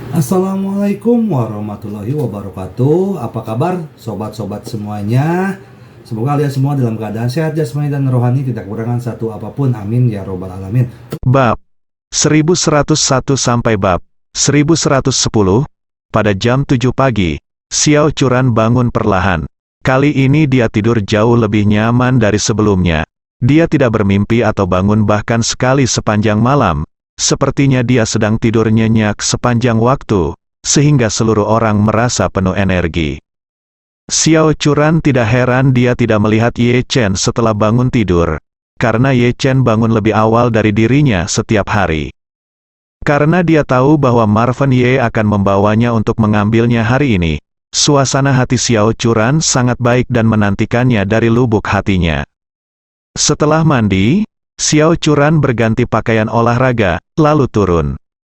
Assalamualaikum warahmatullahi wabarakatuh. Apa kabar sobat-sobat semuanya? Semoga kalian semua dalam keadaan sehat jasmani dan rohani, tidak kekurangan satu apapun. Amin ya robbal alamin. Bab 1101 sampai bab 1110. Pada jam 7 pagi, Xiao Churan bangun perlahan. Kali ini dia tidur jauh lebih nyaman dari sebelumnya. Dia tidak bermimpi atau bangun bahkan sekali sepanjang malam. Sepertinya dia sedang tidur nyenyak sepanjang waktu, sehingga seluruh orang merasa penuh energi. Xiao Churan tidak heran dia tidak melihat Ye Chen setelah bangun tidur, karena Ye Chen bangun lebih awal dari dirinya setiap hari. Karena dia tahu bahwa Marvin Ye akan membawanya untuk mengambilnya hari ini, suasana hati Xiao Churan sangat baik dan menantikannya dari lubuk hatinya. Setelah mandi, Xiao Churan berganti pakaian olahraga, lalu turun.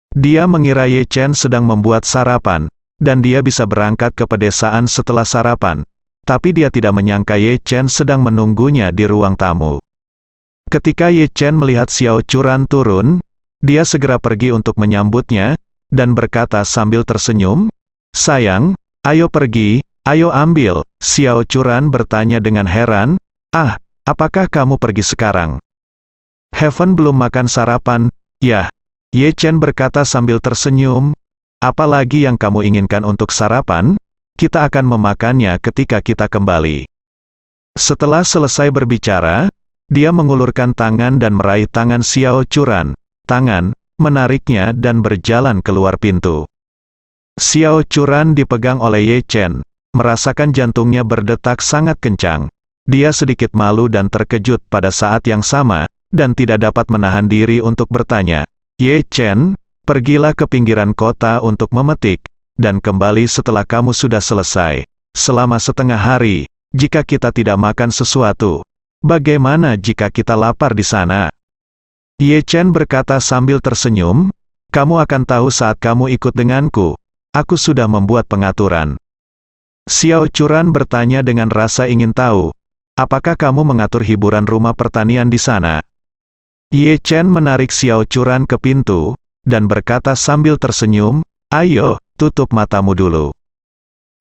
Dia mengira Ye Chen sedang membuat sarapan, dan dia bisa berangkat ke pedesaan setelah sarapan. Tapi dia tidak menyangka Ye Chen sedang menunggunya di ruang tamu. Ketika Ye Chen melihat Xiao Churan turun, dia segera pergi untuk menyambutnya, dan berkata sambil tersenyum, "Sayang, ayo pergi, ayo ambil." Xiao Churan bertanya dengan heran, apakah kamu pergi sekarang? Heaven belum makan sarapan, ya?" Ye Chen berkata sambil tersenyum, "Apa lagi yang kamu inginkan untuk sarapan? Kita akan memakannya ketika kita kembali." Setelah selesai berbicara, dia mengulurkan tangan dan meraih tangan Xiao Churan. Menariknya dan berjalan keluar pintu. Xiao Churan dipegang oleh Ye Chen, merasakan jantungnya berdetak sangat kencang. Dia sedikit malu dan terkejut pada saat yang sama, dan tidak dapat menahan diri untuk bertanya, "Ye Chen, pergilah ke pinggiran kota untuk memetik, dan kembali setelah kamu sudah selesai. Selama setengah hari, jika kita tidak makan sesuatu, bagaimana jika kita lapar di sana?" Ye Chen berkata sambil tersenyum, "Kamu akan tahu saat kamu ikut denganku. Aku sudah membuat pengaturan." Xiao Churan bertanya dengan rasa ingin tahu, "Apakah kamu mengatur hiburan rumah pertanian di sana?" Ye Chen menarik Xiao Churan ke pintu, dan berkata sambil tersenyum, "Ayo, tutup matamu dulu."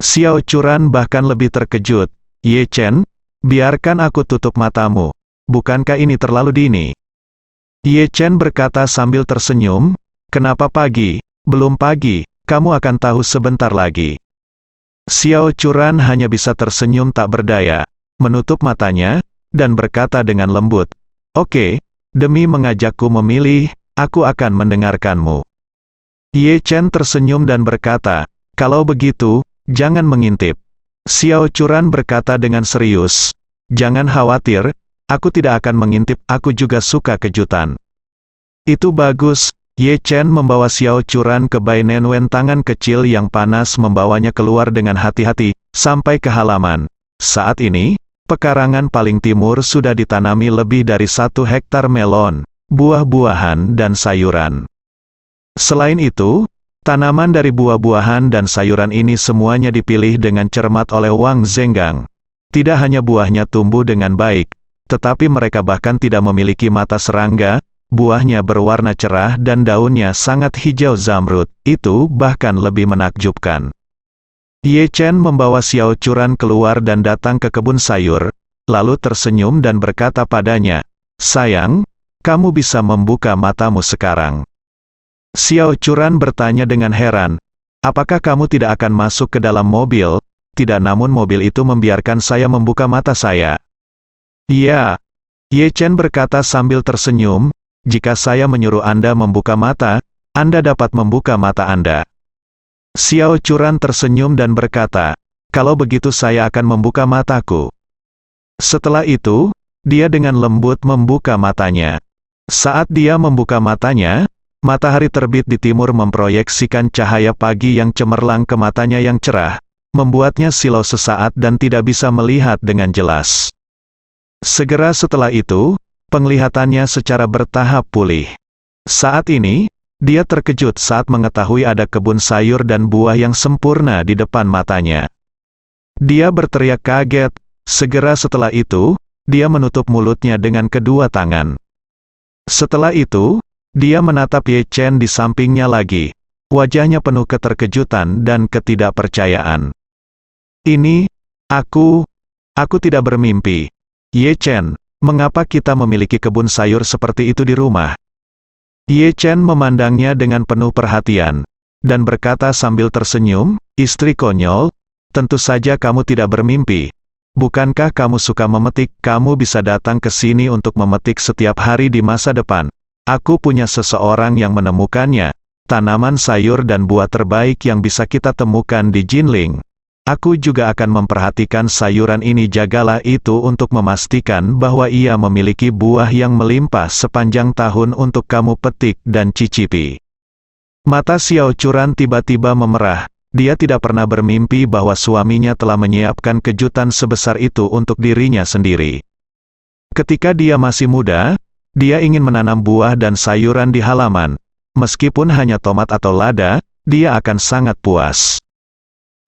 Xiao Churan bahkan lebih terkejut, "Ye Chen, biarkan aku tutup matamu. Bukankah ini terlalu dini?" Ye Chen berkata sambil tersenyum, "Kenapa pagi? Belum pagi, kamu akan tahu sebentar lagi." Xiao Churan hanya bisa tersenyum tak berdaya, menutup matanya, dan berkata dengan lembut, "Oke, demi mengajakku memilih, aku akan mendengarkanmu." Ye Chen tersenyum dan berkata, "Kalau begitu, jangan mengintip." Xiao Churan berkata dengan serius, "Jangan khawatir, aku tidak akan mengintip, aku juga suka kejutan." "Itu bagus." Ye Chen membawa Xiao Churan ke Bai Nenwen, tangan kecil yang panas membawanya keluar dengan hati-hati, sampai ke halaman. Saat ini, pekarangan paling timur sudah ditanami lebih dari 1 hektar melon, buah-buahan dan sayuran. Selain itu, tanaman dari buah-buahan dan sayuran ini semuanya dipilih dengan cermat oleh Wang Zenggang. Tidak hanya buahnya tumbuh dengan baik, tetapi mereka bahkan tidak memiliki mata serangga. Buahnya berwarna cerah dan daunnya sangat hijau zamrud, itu bahkan lebih menakjubkan. Ye Chen membawa Xiao Churan keluar dan datang ke kebun sayur, lalu tersenyum dan berkata padanya, "Sayang, kamu bisa membuka matamu sekarang." Xiao Churan bertanya dengan heran, "Apakah kamu tidak akan masuk ke dalam mobil?" "Tidak, namun mobil itu membiarkan saya membuka mata saya." "Iya." Ye Chen berkata sambil tersenyum, "Jika saya menyuruh Anda membuka mata, Anda dapat membuka mata Anda." Xiao Churan tersenyum dan berkata, "Kalau begitu saya akan membuka mataku." Setelah itu, dia dengan lembut membuka matanya. Saat dia membuka matanya, matahari terbit di timur memproyeksikan cahaya pagi yang cemerlang ke matanya yang cerah, membuatnya silau sesaat dan tidak bisa melihat dengan jelas. Segera setelah itu, penglihatannya secara bertahap pulih. Saat ini, dia terkejut saat mengetahui ada kebun sayur dan buah yang sempurna di depan matanya. Dia berteriak kaget. Segera setelah itu, dia menutup mulutnya dengan kedua tangan. Setelah itu, dia menatap Ye Chen di sampingnya lagi. wajahnya penuh keterkejutan dan ketidakpercayaan. Ini, aku tidak bermimpi. Ye Chen, mengapa kita memiliki kebun sayur seperti itu di rumah? Ye Chen memandangnya dengan penuh perhatian, dan berkata sambil tersenyum, istri konyol, tentu saja kamu tidak bermimpi. Bukankah kamu suka memetik? Kamu bisa datang ke sini untuk memetik setiap hari di masa depan. Aku punya seseorang yang menemukannya, tanaman sayur dan buah terbaik yang bisa kita temukan di Jinling. Aku juga akan memperhatikan sayuran ini. Jagalah itu untuk memastikan bahwa ia memiliki buah yang melimpah sepanjang tahun untuk kamu petik dan cicipi. Mata Xiao Churan tiba-tiba memerah. Dia tidak pernah bermimpi bahwa suaminya telah menyiapkan kejutan sebesar itu untuk dirinya sendiri. Ketika dia masih muda, dia ingin menanam buah dan sayuran di halaman. Meskipun hanya tomat atau lada, dia akan sangat puas.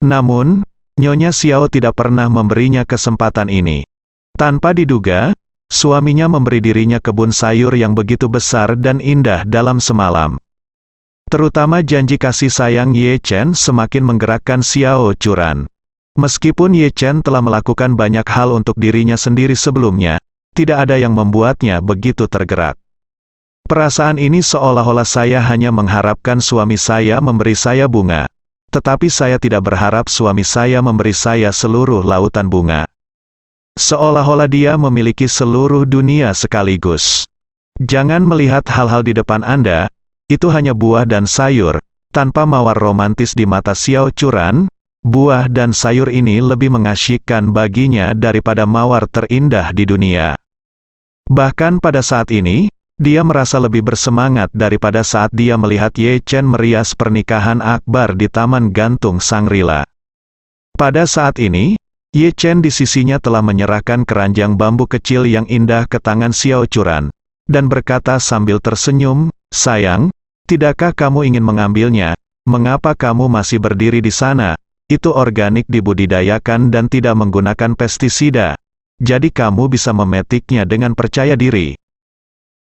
Namun, Nyonya Xiao tidak pernah memberinya kesempatan ini. Tanpa diduga, suaminya memberi dirinya kebun sayur yang begitu besar dan indah dalam semalam. Terutama janji kasih sayang Ye Chen semakin menggerakkan Xiao Churan. Meskipun Ye Chen telah melakukan banyak hal untuk dirinya sendiri sebelumnya, tidak ada yang membuatnya begitu tergerak. Perasaan ini seolah-olah saya hanya mengharapkan suami saya memberi saya bunga. Tetapi saya tidak berharap suami saya memberi saya seluruh lautan bunga. Seolah-olah dia memiliki seluruh dunia sekaligus. Jangan melihat hal-hal di depan Anda, itu hanya buah dan sayur. Tanpa mawar romantis di mata Xiao Churan, buah dan sayur ini lebih mengasyikkan baginya daripada mawar terindah di dunia. Bahkan pada saat ini, dia merasa lebih bersemangat daripada saat dia melihat Ye Chen merias pernikahan akbar di Taman Gantung Shangri-La. Pada saat ini, Ye Chen di sisinya telah menyerahkan keranjang bambu kecil yang indah ke tangan Xiao Churan, dan berkata sambil tersenyum, sayang, tidakkah kamu ingin mengambilnya? Mengapa kamu masih berdiri di sana? Itu organik dibudidayakan dan tidak menggunakan pestisida. Jadi kamu bisa memetiknya dengan percaya diri.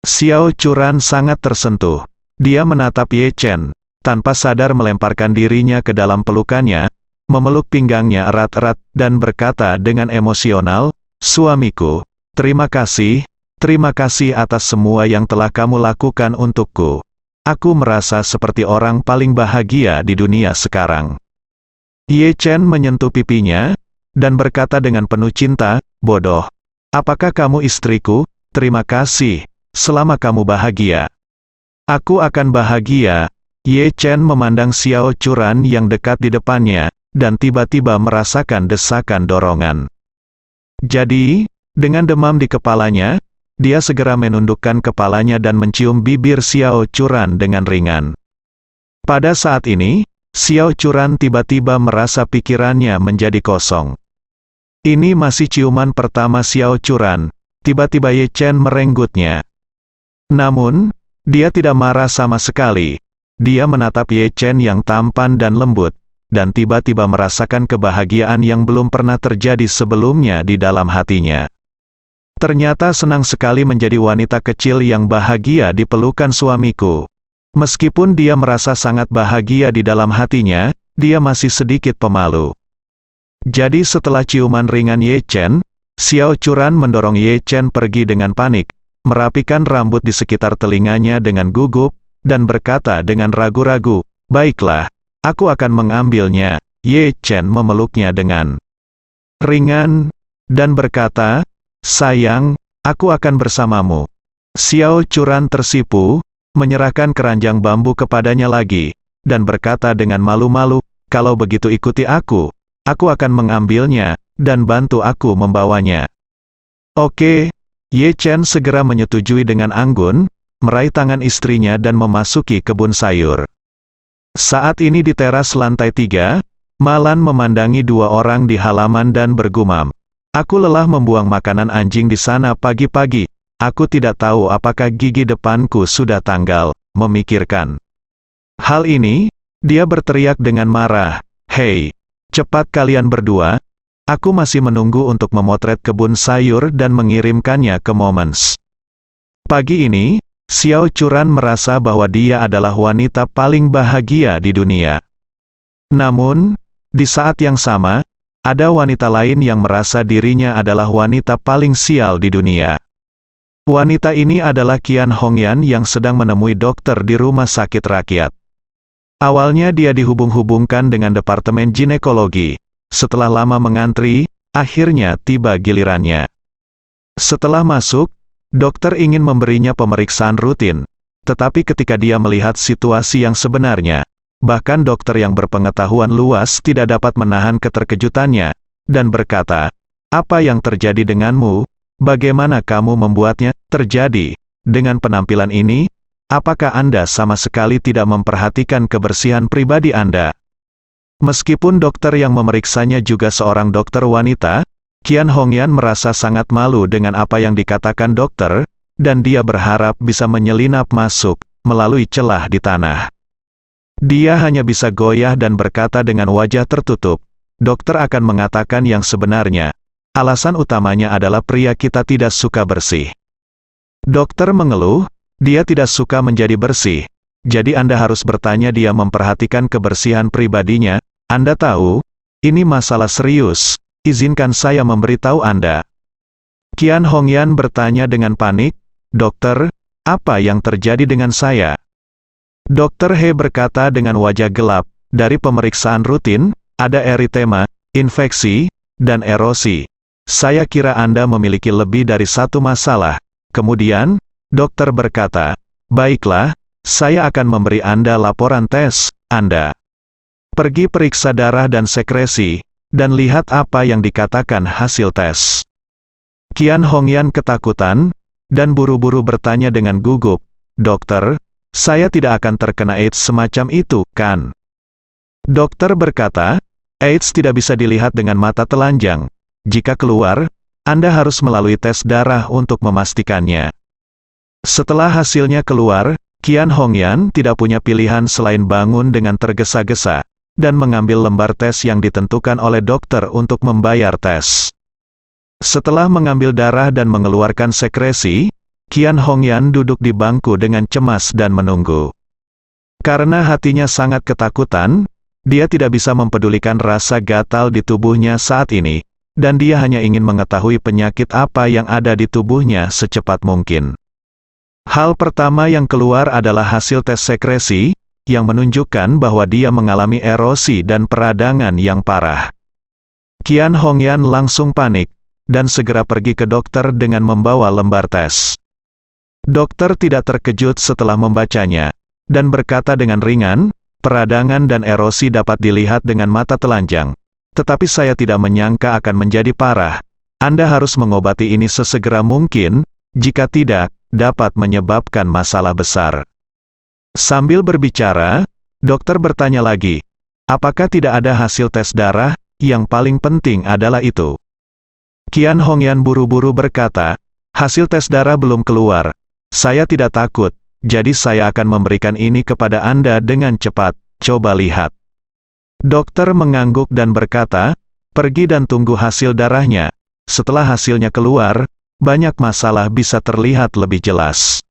Xiao Churan sangat tersentuh. Dia menatap Ye Chen, tanpa sadar melemparkan dirinya ke dalam pelukannya, memeluk pinggangnya erat-erat, dan berkata dengan emosional, suamiku, terima kasih atas semua yang telah kamu lakukan untukku. Aku merasa seperti orang paling bahagia di dunia sekarang. Ye Chen menyentuh pipinya, dan berkata dengan penuh cinta, bodoh. Apakah kamu istriku? Terima kasih. Selama kamu bahagia, aku akan bahagia. Ye Chen memandang Xiao Churan yang dekat di depannya, dan tiba-tiba merasakan desakan dorongan. Jadi, dengan demam di kepalanya, dia segera menundukkan kepalanya dan mencium bibir Xiao Churan dengan ringan. Pada saat ini, Xiao Churan tiba-tiba merasa pikirannya menjadi kosong. Ini masih ciuman pertama Xiao Churan. Tiba-tiba Ye Chen merenggutnya. Namun, dia tidak marah sama sekali. Dia menatap Ye Chen yang tampan dan lembut, dan tiba-tiba merasakan kebahagiaan yang belum pernah terjadi sebelumnya di dalam hatinya. Ternyata senang sekali menjadi wanita kecil yang bahagia di pelukan suamiku. Meskipun dia merasa sangat bahagia di dalam hatinya, dia masih sedikit pemalu. Jadi setelah ciuman ringan Ye Chen, Xiao Churan mendorong Ye Chen pergi dengan panik, merapikan rambut di sekitar telinganya dengan gugup, dan berkata dengan ragu-ragu, baiklah, aku akan mengambilnya. Ye Chen memeluknya dengan ringan, dan berkata, sayang, aku akan bersamamu. Xiao Churan tersipu, menyerahkan keranjang bambu kepadanya lagi, dan berkata dengan malu-malu, kalau begitu ikuti aku akan mengambilnya, dan bantu aku membawanya. Oke. Ye Chen segera menyetujui dengan anggun, meraih tangan istrinya dan memasuki kebun sayur. Saat ini di teras lantai 3, Malan memandangi dua orang di halaman dan bergumam. Aku lelah membuang makanan anjing di sana pagi-pagi. Aku tidak tahu apakah gigi depanku sudah tanggal, memikirkan. Hal ini, dia berteriak dengan marah. Hei, cepat kalian berdua. Aku masih menunggu untuk memotret kebun sayur dan mengirimkannya ke Moments. Pagi ini, Xiao Churan merasa bahwa dia adalah wanita paling bahagia di dunia. Namun, di saat yang sama, ada wanita lain yang merasa dirinya adalah wanita paling sial di dunia. Wanita ini adalah Qian Hongyan yang sedang menemui dokter di rumah sakit rakyat. Awalnya dia dihubung-hubungkan dengan departemen ginekologi. Setelah lama mengantri, akhirnya tiba gilirannya. Setelah masuk, dokter ingin memberinya pemeriksaan rutin. Tetapi ketika dia melihat situasi yang sebenarnya, bahkan dokter yang berpengetahuan luas tidak dapat menahan keterkejutannya, dan berkata, "Apa yang terjadi denganmu? Bagaimana kamu membuatnya terjadi? Dengan penampilan ini, apakah Anda sama sekali tidak memperhatikan kebersihan pribadi Anda?" Meskipun dokter yang memeriksanya juga seorang dokter wanita, Qian Hongyan merasa sangat malu dengan apa yang dikatakan dokter, dan dia berharap bisa menyelinap masuk melalui celah di tanah. Dia hanya bisa goyah dan berkata dengan wajah tertutup, "Dokter akan mengatakan yang sebenarnya. Alasan utamanya adalah pria kita tidak suka bersih." Dokter mengeluh, dia tidak suka menjadi bersih. Jadi Anda harus bertanya dia memperhatikan kebersihan pribadinya. Anda tahu, ini masalah serius. Izinkan saya memberitahu Anda. Qian Hongyan bertanya dengan panik, "Dokter, apa yang terjadi dengan saya?" Dokter He berkata dengan wajah gelap, "Dari pemeriksaan rutin, ada eritema, infeksi, dan erosi. Saya kira Anda memiliki lebih dari satu masalah." Kemudian, dokter berkata, "Baiklah, saya akan memberi Anda laporan tes. Anda pergi periksa darah dan sekresi, dan lihat apa yang dikatakan hasil tes." Qian Hongyan ketakutan, dan buru-buru bertanya dengan gugup, "Dokter, saya tidak akan terkena AIDS semacam itu, kan?" Dokter berkata, "AIDS tidak bisa dilihat dengan mata telanjang. Jika keluar, Anda harus melalui tes darah untuk memastikannya." Setelah hasilnya keluar, Qian Hongyan tidak punya pilihan selain bangun dengan tergesa-gesa, dan mengambil lembar tes yang ditentukan oleh dokter untuk membayar tes. Setelah mengambil darah dan mengeluarkan sekresi, Qian Hongyan duduk di bangku dengan cemas dan menunggu. Karena hatinya sangat ketakutan, dia tidak bisa mempedulikan rasa gatal di tubuhnya saat ini, dan dia hanya ingin mengetahui penyakit apa yang ada di tubuhnya secepat mungkin. Hal pertama yang keluar adalah hasil tes sekresi, yang menunjukkan bahwa dia mengalami erosi dan peradangan yang parah. Qian Hongyan langsung panik, dan segera pergi ke dokter dengan membawa lembar tes. Dokter tidak terkejut setelah membacanya, dan berkata dengan ringan, "Peradangan dan erosi dapat dilihat dengan mata telanjang. Tetapi saya tidak menyangka akan menjadi parah. Anda harus mengobati ini sesegera mungkin, jika tidak, dapat menyebabkan masalah besar." Sambil berbicara, dokter bertanya lagi, "Apakah tidak ada hasil tes darah? Yang paling penting adalah itu." Qian Hongyan buru-buru berkata, "Hasil tes darah belum keluar. Saya tidak takut, jadi saya akan memberikan ini kepada Anda dengan cepat. Coba lihat." Dokter mengangguk dan berkata, "Pergi dan tunggu hasil darahnya. Setelah hasilnya keluar, banyak masalah bisa terlihat lebih jelas."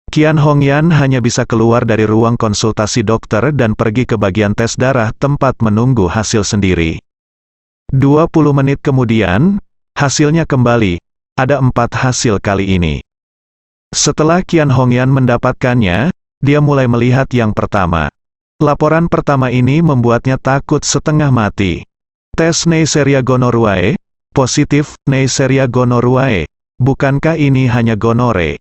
Qian Hongyan hanya bisa keluar dari ruang konsultasi dokter dan pergi ke bagian tes darah tempat menunggu hasil sendiri. 20 menit kemudian, hasilnya kembali. Ada 4 hasil kali ini. Setelah Qian Hongyan mendapatkannya, dia mulai melihat yang pertama. Laporan pertama ini membuatnya takut setengah mati. Tes Neisseria gonorrhoeae, positif, Neisseria gonorrhoeae. Bukankah ini hanya gonore?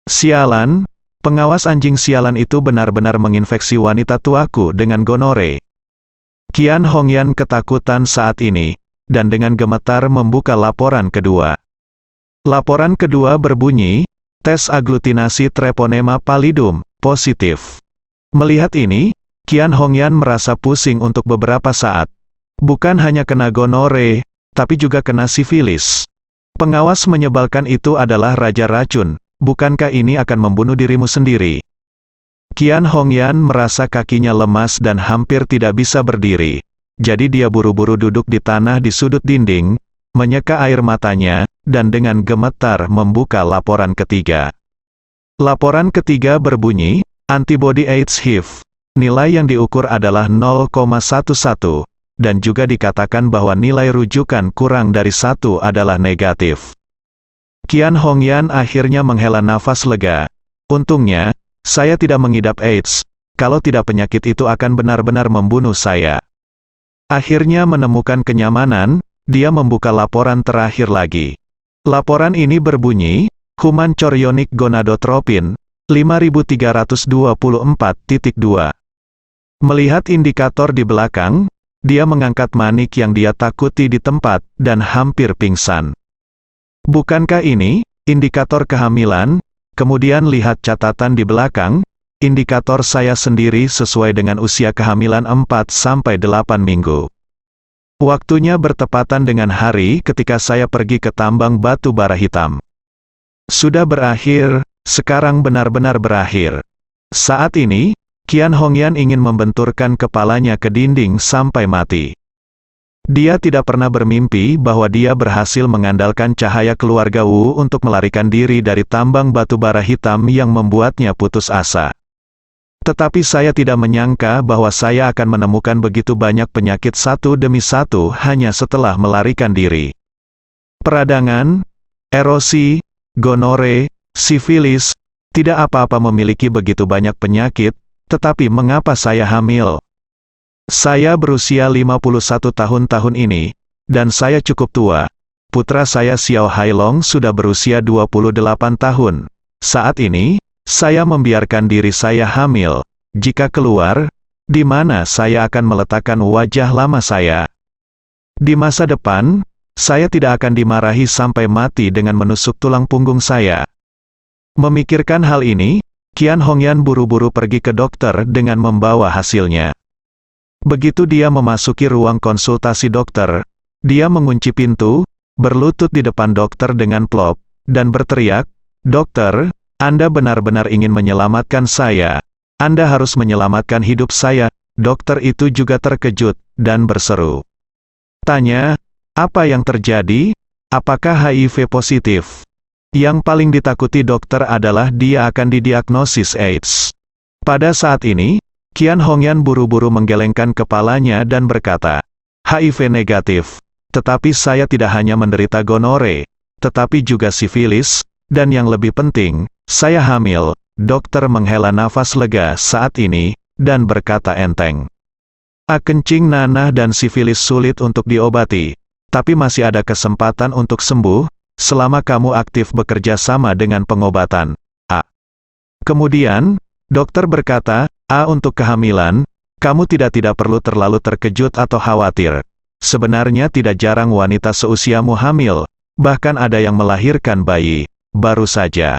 Sialan, pengawas anjing sialan itu benar-benar menginfeksi wanita tuaku dengan gonore. Qian Hongyan ketakutan saat ini, dan dengan gemetar membuka laporan kedua. Laporan kedua berbunyi, tes aglutinasi Treponema pallidum, positif. Melihat ini, Qian Hongyan merasa pusing untuk beberapa saat. Bukan hanya kena gonore, tapi juga kena sifilis. Pengawas menyebalkan itu adalah raja racun. Bukankah ini akan membunuh dirimu sendiri? Qian Hongyan merasa kakinya lemas dan hampir tidak bisa berdiri. Jadi dia buru-buru duduk di tanah di sudut dinding, menyeka air matanya, dan dengan gemetar membuka laporan ketiga. Laporan ketiga berbunyi, antibody AIDS HIV. Nilai yang diukur adalah 0,11, dan juga dikatakan bahwa nilai rujukan kurang dari 1 adalah negatif. Qian Hongyan akhirnya menghela nafas lega. Untungnya, saya tidak mengidap AIDS, kalau tidak penyakit itu akan benar-benar membunuh saya. Akhirnya menemukan kenyamanan, dia membuka laporan terakhir lagi. Laporan ini berbunyi, Human chorionic gonadotropin, 5324.2. Melihat indikator di belakang, dia mengangkat manik yang dia takuti di tempat, dan hampir pingsan. Bukankah ini, indikator kehamilan? Kemudian lihat catatan di belakang, indikator saya sendiri sesuai dengan usia kehamilan 4-8 minggu. Waktunya bertepatan dengan hari ketika saya pergi ke tambang batu bara hitam. Sudah berakhir, sekarang benar-benar berakhir. Saat ini, Qian Hongyan ingin membenturkan kepalanya ke dinding sampai mati. Dia tidak pernah bermimpi bahwa dia berhasil mengandalkan cahaya keluarga Wu untuk melarikan diri dari tambang batu bara hitam yang membuatnya putus asa. Tetapi saya tidak menyangka bahwa saya akan menemukan begitu banyak penyakit satu demi satu hanya setelah melarikan diri. Peradangan, erosi, gonore, sifilis, tidak apa-apa memiliki begitu banyak penyakit, tetapi mengapa saya hamil? Saya berusia 51 tahun ini, dan saya cukup tua. Putra saya Xiao Hailong sudah berusia 28 tahun. Saat ini, saya membiarkan diri saya hamil. Jika keluar, di mana saya akan meletakkan wajah lama saya? Di masa depan, saya tidak akan dimarahi sampai mati dengan menusuk tulang punggung saya. Memikirkan hal ini, Qian Hongyan buru-buru pergi ke dokter dengan membawa hasilnya. Begitu dia memasuki ruang konsultasi dokter, dia mengunci pintu, berlutut di depan dokter dengan plop, dan berteriak, "Dokter, Anda benar-benar ingin menyelamatkan saya. Anda harus menyelamatkan hidup saya." Dokter itu juga terkejut, dan berseru. Tanya, "Apa yang terjadi? Apakah HIV positif?" Yang paling ditakuti dokter adalah dia akan didiagnosis AIDS. Pada saat ini, Qian Hongyan buru-buru menggelengkan kepalanya dan berkata, "HIV negatif. Tetapi saya tidak hanya menderita gonore, tetapi juga sifilis, dan yang lebih penting, saya hamil." Dokter menghela nafas lega saat ini, dan berkata enteng, "Kencing nanah dan sifilis sulit untuk diobati, tapi masih ada kesempatan untuk sembuh, selama kamu aktif bekerja sama dengan pengobatan." Kemudian, dokter berkata, untuk kehamilan, kamu tidak perlu terlalu terkejut atau khawatir. Sebenarnya tidak jarang wanita seusiamu hamil, bahkan ada yang melahirkan bayi, baru saja."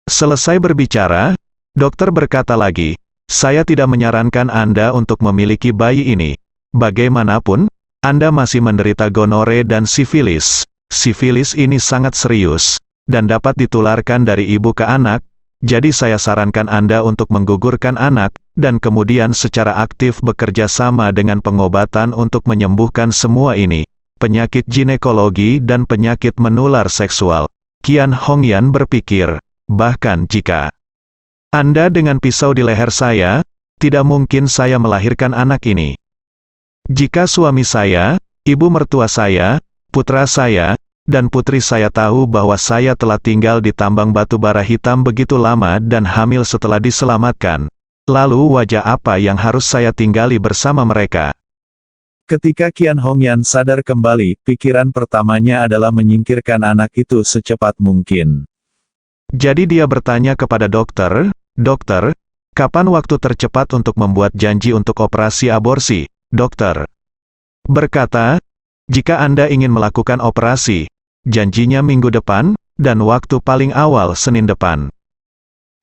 Selesai berbicara, dokter berkata lagi, "Saya tidak menyarankan Anda untuk memiliki bayi ini. Bagaimanapun, Anda masih menderita gonore dan sifilis. Sifilis ini sangat serius, dan dapat ditularkan dari ibu ke anak, jadi saya sarankan Anda untuk menggugurkan anak, dan kemudian secara aktif bekerja sama dengan pengobatan untuk menyembuhkan semua ini, penyakit ginekologi dan penyakit menular seksual." Qian Hongyan berpikir, bahkan jika Anda dengan pisau di leher saya, tidak mungkin saya melahirkan anak ini. Jika suami saya, ibu mertua saya, putra saya, dan putri saya tahu bahwa saya telah tinggal di tambang batu bara hitam begitu lama dan hamil setelah diselamatkan, lalu wajah apa yang harus saya tinggali bersama mereka? Ketika Qian Hongyan sadar kembali, pikiran pertamanya adalah menyingkirkan anak itu secepat mungkin. Jadi dia bertanya kepada dokter, "Dokter, kapan waktu tercepat untuk membuat janji untuk operasi aborsi, dokter?" Berkata, "Jika Anda ingin melakukan operasi, janjinya minggu depan, dan waktu paling awal Senin depan."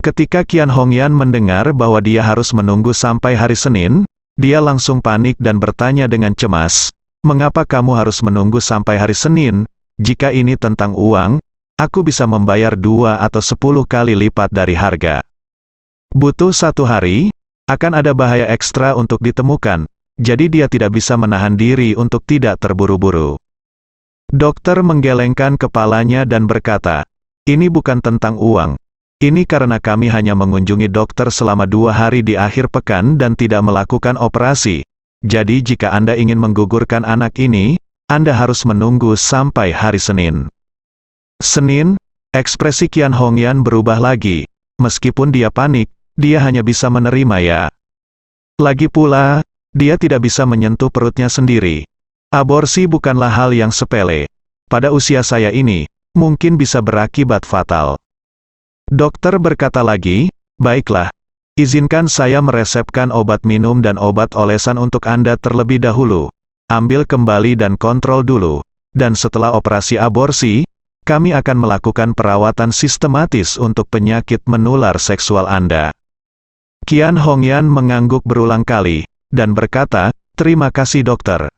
Ketika Qian Hongyan mendengar bahwa dia harus menunggu sampai hari Senin, dia langsung panik dan bertanya dengan cemas, "Mengapa kamu harus menunggu sampai hari Senin? Jika ini tentang uang, aku bisa membayar 2 atau 10 kali lipat dari harga." Butuh 1 hari, akan ada bahaya ekstra untuk ditemukan, jadi dia tidak bisa menahan diri untuk tidak terburu-buru. Dokter menggelengkan kepalanya dan berkata, "Ini bukan tentang uang. Ini karena kami hanya mengunjungi dokter selama 2 hari di akhir pekan dan tidak melakukan operasi. Jadi jika Anda ingin menggugurkan anak ini, Anda harus menunggu sampai hari Senin. Senin, ekspresi Qian Hongyan berubah lagi. Meskipun dia panik, dia hanya bisa menerima ya. Lagi pula, dia tidak bisa menyentuh perutnya sendiri. Aborsi bukanlah hal yang sepele. Pada usia saya ini, mungkin bisa berakibat fatal. Dokter berkata lagi, baiklah, izinkan saya meresepkan obat minum dan obat olesan untuk Anda terlebih dahulu. Ambil kembali dan kontrol dulu. Dan setelah operasi aborsi, kami akan melakukan perawatan sistematis untuk penyakit menular seksual Anda. Qian Hongyan mengangguk berulang kali, dan berkata, terima kasih dokter.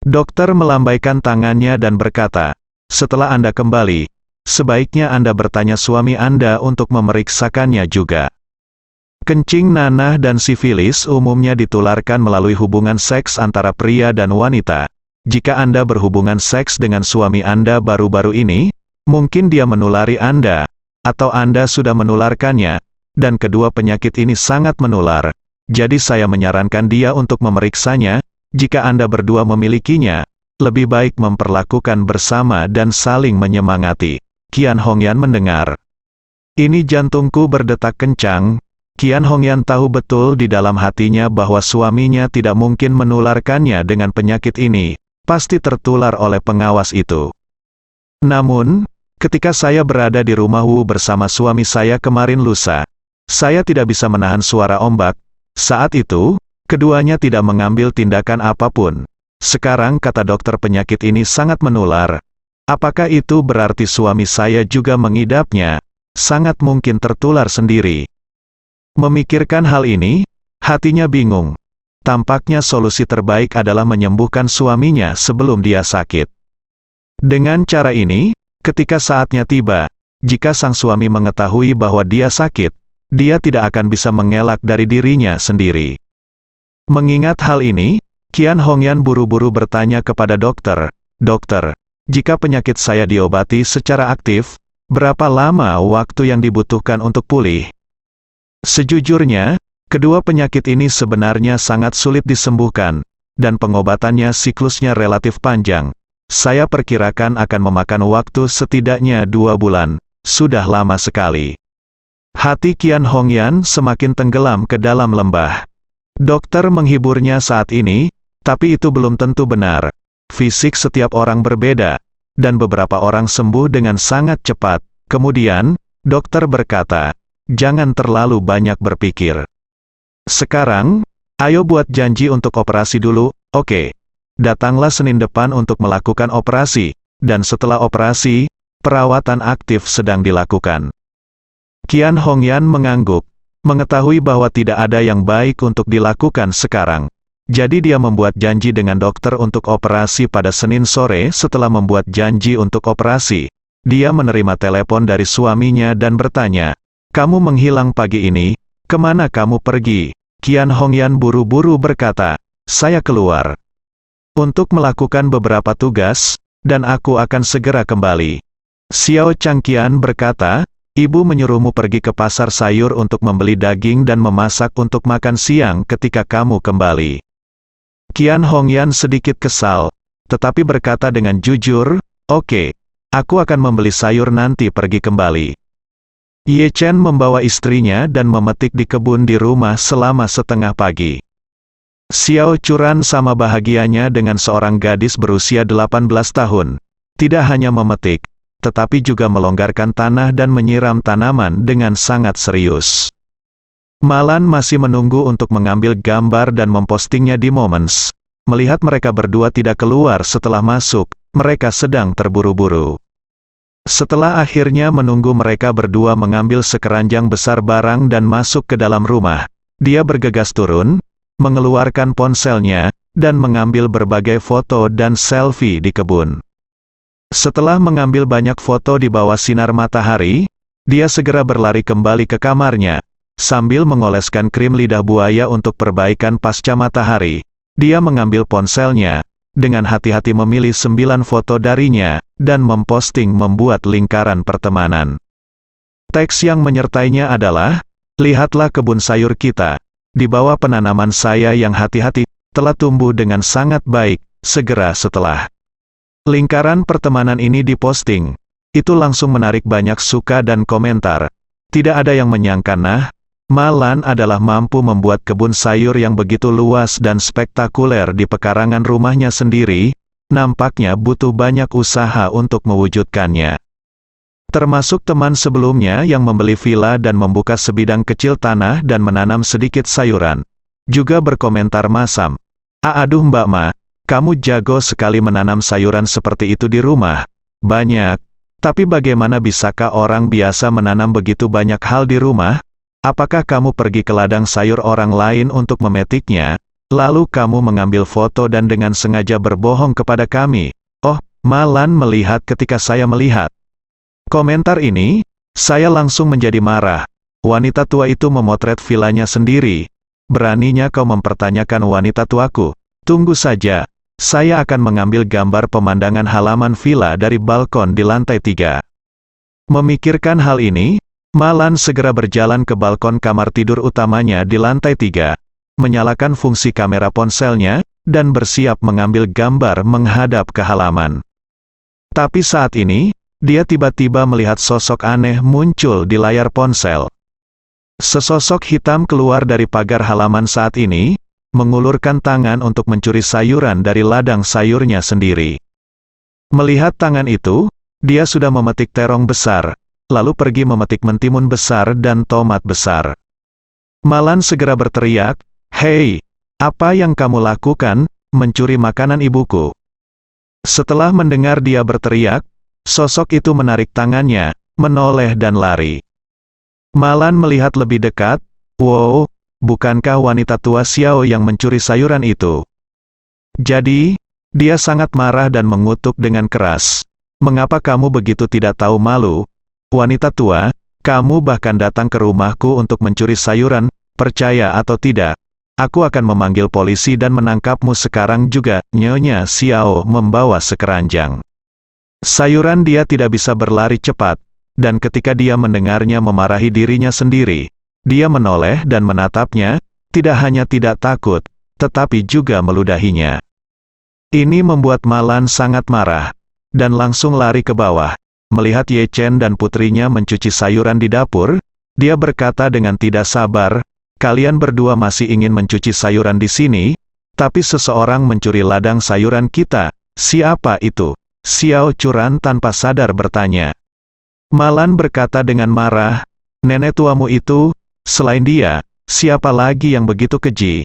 Dokter melambaikan tangannya dan berkata, setelah Anda kembali, sebaiknya Anda bertanya suami Anda untuk memeriksakannya juga. Kencing nanah dan sifilis umumnya ditularkan melalui hubungan seks antara pria dan wanita. Jika Anda berhubungan seks dengan suami Anda baru-baru ini, mungkin dia menulari Anda, atau Anda sudah menularkannya, dan kedua penyakit ini sangat menular. Jadi saya menyarankan dia untuk memeriksanya. Jika Anda berdua memilikinya, lebih baik memperlakukan bersama dan saling menyemangati. Qian Hongyan mendengar. Ini jantungku berdetak kencang. Qian Hongyan tahu betul di dalam hatinya bahwa suaminya tidak mungkin menularkannya dengan penyakit ini, pasti tertular oleh pengawas itu. Namun, ketika saya berada di rumah Wu bersama suami saya kemarin lusa, saya tidak bisa menahan suara ombak. Saat itu, keduanya tidak mengambil tindakan apapun. Sekarang kata dokter penyakit ini sangat menular. Apakah itu berarti suami saya juga mengidapnya? Sangat mungkin tertular sendiri. Memikirkan hal ini, hatinya bingung. Tampaknya solusi terbaik adalah menyembuhkan suaminya sebelum dia sakit. Dengan cara ini, ketika saatnya tiba, jika sang suami mengetahui bahwa dia sakit, dia tidak akan bisa mengelak dari dirinya sendiri. Mengingat hal ini, Qian Hongyan buru-buru bertanya kepada dokter, dokter, jika penyakit saya diobati secara aktif, berapa lama waktu yang dibutuhkan untuk pulih? Sejujurnya, kedua penyakit ini sebenarnya sangat sulit disembuhkan, dan pengobatannya siklusnya relatif panjang. Saya perkirakan akan memakan waktu setidaknya 2 bulan, sudah lama sekali. Hati Qian Hongyan semakin tenggelam ke dalam lembah. Dokter menghiburnya saat ini, tapi itu belum tentu benar. Fisik setiap orang berbeda, dan beberapa orang sembuh dengan sangat cepat. Kemudian, dokter berkata, jangan terlalu banyak berpikir. Sekarang, ayo buat janji untuk operasi dulu, oke. Datanglah Senin depan untuk melakukan operasi, dan setelah operasi, perawatan aktif sedang dilakukan. Qian Hongyan mengangguk, mengetahui bahwa tidak ada yang baik untuk dilakukan sekarang. Jadi dia membuat janji dengan dokter untuk operasi pada Senin sore. Setelah membuat janji untuk operasi, dia menerima telepon dari suaminya dan bertanya, kamu menghilang pagi ini, kemana kamu pergi? Qian Hongyan buru-buru berkata, saya keluar untuk melakukan beberapa tugas, dan aku akan segera kembali. Xiao Changqian berkata, ibu menyuruhmu pergi ke pasar sayur untuk membeli daging dan memasak untuk makan siang ketika kamu kembali. Qian Hongyan sedikit kesal, tetapi berkata dengan jujur, oke, aku akan membeli sayur nanti pergi kembali. Ye Chen membawa istrinya dan memetik di kebun di rumah selama setengah pagi. Xiao Churan sama bahagianya dengan seorang gadis berusia 18 tahun. Tidak hanya memetik, tetapi juga melonggarkan tanah dan menyiram tanaman dengan sangat serius. Malan masih menunggu untuk mengambil gambar dan mempostingnya di Moments. Melihat mereka berdua tidak keluar setelah masuk, mereka sedang terburu-buru. Setelah akhirnya menunggu mereka berdua mengambil sekeranjang besar barang dan masuk ke dalam rumah, dia bergegas turun, mengeluarkan ponselnya, dan mengambil berbagai foto dan selfie di kebun. Setelah mengambil banyak foto di bawah sinar matahari, dia segera berlari kembali ke kamarnya. Sambil mengoleskan krim lidah buaya untuk perbaikan pasca matahari, dia mengambil ponselnya, dengan hati-hati memilih 9 foto darinya, dan memposting membuat lingkaran pertemanan. Teks yang menyertainya adalah, lihatlah kebun sayur kita. Di bawah penanaman saya yang hati-hati, telah tumbuh dengan sangat baik, segera setelah. Lingkaran pertemanan ini diposting. Itu langsung menarik banyak suka dan komentar. Tidak ada yang menyangka Malan adalah mampu membuat kebun sayur yang begitu luas dan spektakuler di pekarangan rumahnya sendiri, nampaknya butuh banyak usaha untuk mewujudkannya. Termasuk teman sebelumnya yang membeli villa dan membuka sebidang kecil tanah dan menanam sedikit sayuran. Juga berkomentar masam. Aduh Mbak Ma, kamu jago sekali menanam sayuran seperti itu di rumah. Banyak. Tapi bagaimana bisakah orang biasa menanam begitu banyak hal di rumah? Apakah kamu pergi ke ladang sayur orang lain untuk memetiknya, lalu kamu mengambil foto dan dengan sengaja berbohong kepada kami? Oh, Malan melihat ketika saya melihat komentar ini, saya langsung menjadi marah. Wanita tua itu memotret villanya sendiri. Beraninya kau mempertanyakan wanita tuaku? Tunggu saja, saya akan mengambil gambar pemandangan halaman villa dari balkon di lantai 3. Memikirkan hal ini, Malan segera berjalan ke balkon kamar tidur utamanya di lantai 3, menyalakan fungsi kamera ponselnya, dan bersiap mengambil gambar menghadap ke halaman. Tapi saat ini, dia tiba-tiba melihat sosok aneh muncul di layar ponsel. Sesosok hitam keluar dari pagar halaman saat ini, mengulurkan tangan untuk mencuri sayuran dari ladang sayurnya sendiri. Melihat tangan itu, dia sudah memetik terong besar, lalu pergi memetik mentimun besar dan tomat besar. Malan segera berteriak, "Hei, apa yang kamu lakukan, mencuri makanan ibuku?" Setelah mendengar dia berteriak, sosok itu menarik tangannya, menoleh dan lari. Malan melihat lebih dekat, wow, bukankah wanita tua Xiao yang mencuri sayuran itu? Jadi, dia sangat marah dan mengutuk dengan keras. "Mengapa kamu begitu tidak tahu malu? Wanita tua, kamu bahkan datang ke rumahku untuk mencuri sayuran, percaya atau tidak, aku akan memanggil polisi dan menangkapmu sekarang juga." Nyonya Xiao membawa sekeranjang sayuran. Dia tidak bisa berlari cepat, dan ketika dia mendengarnya memarahi dirinya sendiri, dia menoleh dan menatapnya, tidak hanya tidak takut, tetapi juga meludahinya. Ini membuat Malan sangat marah, dan langsung lari ke bawah. Melihat Ye Chen dan putrinya mencuci sayuran di dapur, dia berkata dengan tidak sabar, "Kalian berdua masih ingin mencuci sayuran di sini, tapi seseorang mencuri ladang sayuran kita. Siapa itu?" Xiao Churan tanpa sadar bertanya. Malan berkata dengan marah, "Nenek tuamu itu, selain dia, siapa lagi yang begitu keji?"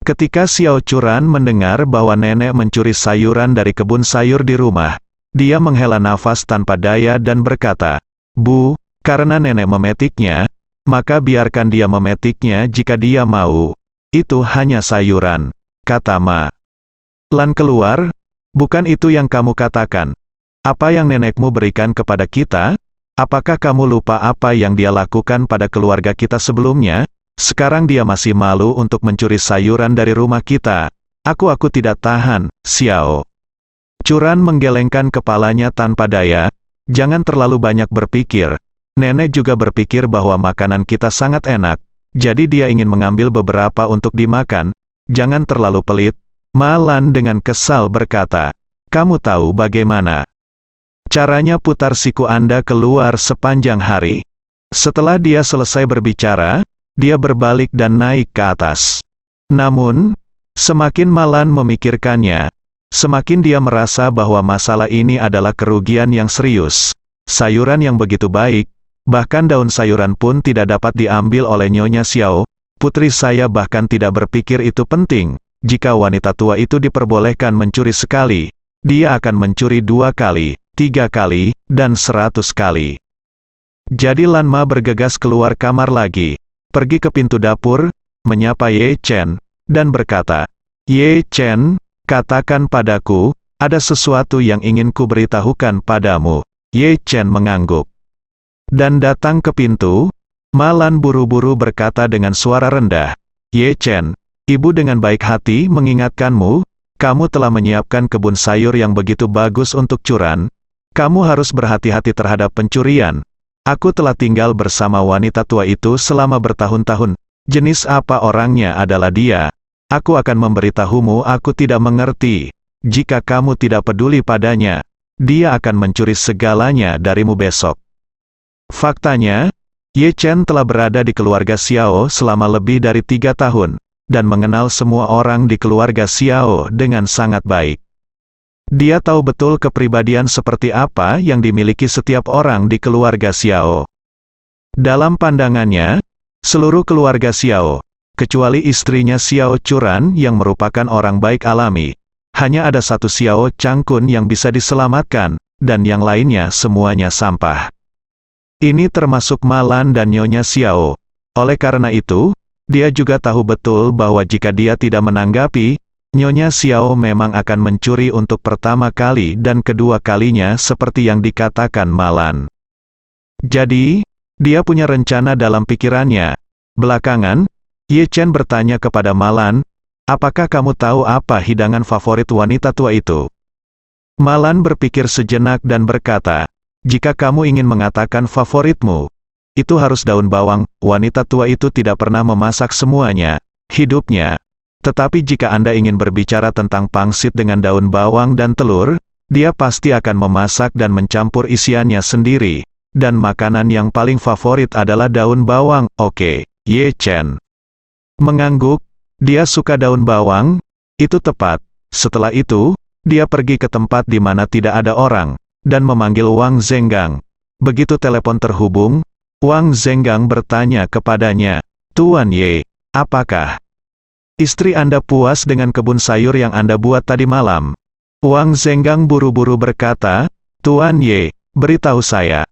Ketika Xiao Churan mendengar bahwa nenek mencuri sayuran dari kebun sayur di rumah, dia menghela nafas tanpa daya dan berkata, "Bu, karena nenek memetiknya, maka biarkan dia memetiknya jika dia mau. Itu hanya sayuran," kata Ma. "Lan keluar, bukan itu yang kamu katakan. Apa yang nenekmu berikan kepada kita? Apakah kamu lupa apa yang dia lakukan pada keluarga kita sebelumnya? Sekarang dia masih malu untuk mencuri sayuran dari rumah kita. Aku tidak tahan, Xiao." Churan menggelengkan kepalanya tanpa daya. "Jangan terlalu banyak berpikir. Nenek juga berpikir bahwa makanan kita sangat enak, jadi dia ingin mengambil beberapa untuk dimakan. Jangan terlalu pelit." Malan dengan kesal berkata, "Kamu tahu bagaimana caranya putar siku Anda keluar sepanjang hari?" Setelah dia selesai berbicara, dia berbalik dan naik ke atas. Namun, semakin Malan memikirkannya, semakin dia merasa bahwa masalah ini adalah kerugian yang serius. Sayuran yang begitu baik, bahkan daun sayuran pun tidak dapat diambil oleh Nyonya Xiao. Putri saya bahkan tidak berpikir itu penting. Jika wanita tua itu diperbolehkan mencuri sekali, dia akan mencuri 2 kali, 3 kali, dan 100 kali. Jadi Lan Ma bergegas keluar kamar lagi, pergi ke pintu dapur, menyapa Ye Chen, dan berkata, "Ye Chen, katakan padaku, ada sesuatu yang ingin ku beritahukan padamu." Ye Chen mengangguk dan datang ke pintu. Malan buru-buru berkata dengan suara rendah, "Ye Chen, Ibu dengan baik hati mengingatkanmu, kamu telah menyiapkan kebun sayur yang begitu bagus untuk Churan. Kamu harus berhati-hati terhadap pencurian. Aku telah tinggal bersama wanita tua itu selama bertahun-tahun. Jenis apa orangnya adalah dia. Aku akan memberitahumu, aku tidak mengerti. Jika kamu tidak peduli padanya, dia akan mencuri segalanya darimu besok. Faktanya, Ye Chen telah berada di keluarga Xiao selama lebih dari 3 tahun, dan mengenal semua orang di keluarga Xiao dengan sangat baik. Dia tahu betul kepribadian seperti apa yang dimiliki setiap orang di keluarga Xiao. Dalam pandangannya, seluruh keluarga Xiao, kecuali istrinya Xiao Churan yang merupakan orang baik alami, hanya ada satu Xiao Changkun yang bisa diselamatkan, dan yang lainnya semuanya sampah. Ini termasuk Malan dan Nyonya Xiao. Oleh karena itu, dia juga tahu betul bahwa jika dia tidak menanggapi, Nyonya Xiao memang akan mencuri untuk pertama kali dan kedua kalinya seperti yang dikatakan Malan. Jadi, dia punya rencana dalam pikirannya. Belakangan, Ye Chen bertanya kepada Malan, apakah kamu tahu apa hidangan favorit wanita tua itu? Malan berpikir sejenak dan berkata, jika kamu ingin mengatakan favoritmu, itu harus daun bawang. Wanita tua itu tidak pernah memasak semuanya hidupnya. Tetapi jika Anda ingin berbicara tentang pangsit dengan daun bawang dan telur, dia pasti akan memasak dan mencampur isiannya sendiri. Dan makanan yang paling favorit adalah daun bawang. Oke, Ye Chen mengangguk. Dia suka daun bawang. Itu tepat. Setelah itu, dia pergi ke tempat di mana tidak ada orang, dan memanggil Wang Zenggang. Begitu telepon terhubung, Wang Zenggang bertanya kepadanya, Tuan Ye, apakah istri Anda puas dengan kebun sayur yang Anda buat tadi malam? Wang Zenggang buru-buru berkata, Tuan Ye, beritahu saya.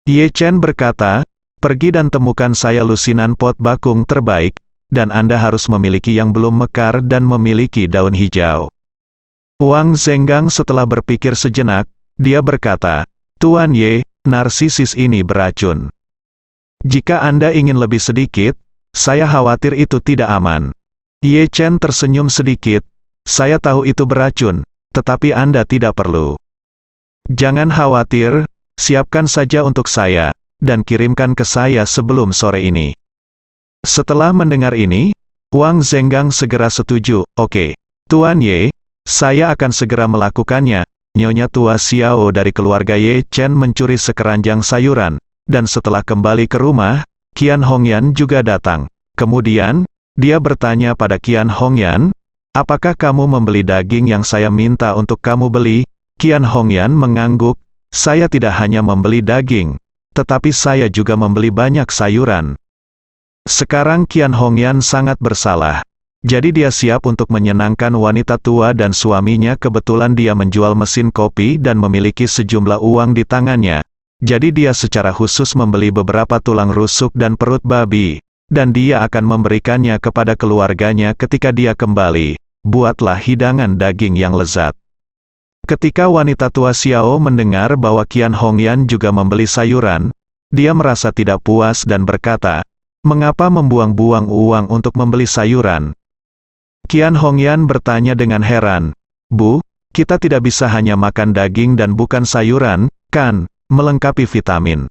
Ye Chen berkata, pergi dan temukan saya lusinan pot bakung terbaik, dan Anda harus memiliki yang belum mekar dan memiliki daun hijau. Wang Zenggang setelah berpikir sejenak, dia berkata, Tuan Ye, narsisis ini beracun. Jika Anda ingin lebih sedikit, saya khawatir itu tidak aman. Ye Chen tersenyum sedikit, saya tahu itu beracun, tetapi Anda tidak perlu. Jangan khawatir, siapkan saja untuk saya, dan kirimkan ke saya sebelum sore ini. Setelah mendengar ini, Wang Zenggang segera setuju, oke, Tuan Ye, saya akan segera melakukannya. Nyonya tua Xiao dari keluarga Ye Chen mencuri sekeranjang sayuran, dan setelah kembali ke rumah, Qian Hongyan juga datang. Kemudian, dia bertanya pada Qian Hongyan, apakah kamu membeli daging yang saya minta untuk kamu beli? Qian Hongyan mengangguk, saya tidak hanya membeli daging, tetapi saya juga membeli banyak sayuran. Sekarang Qian Hongyan sangat bersalah. Jadi dia siap untuk menyenangkan wanita tua dan suaminya. Kebetulan dia menjual mesin kopi dan memiliki sejumlah uang di tangannya. Jadi dia secara khusus membeli beberapa tulang rusuk dan perut babi. Dan dia akan memberikannya kepada keluarganya ketika dia kembali. Buatlah hidangan daging yang lezat. Ketika wanita tua Xiao mendengar bahwa Qian Hongyan juga membeli sayuran, dia merasa tidak puas dan berkata, mengapa membuang-buang uang untuk membeli sayuran? Qian Hongyan bertanya dengan heran, Bu, kita tidak bisa hanya makan daging dan bukan sayuran, kan, melengkapi vitamin.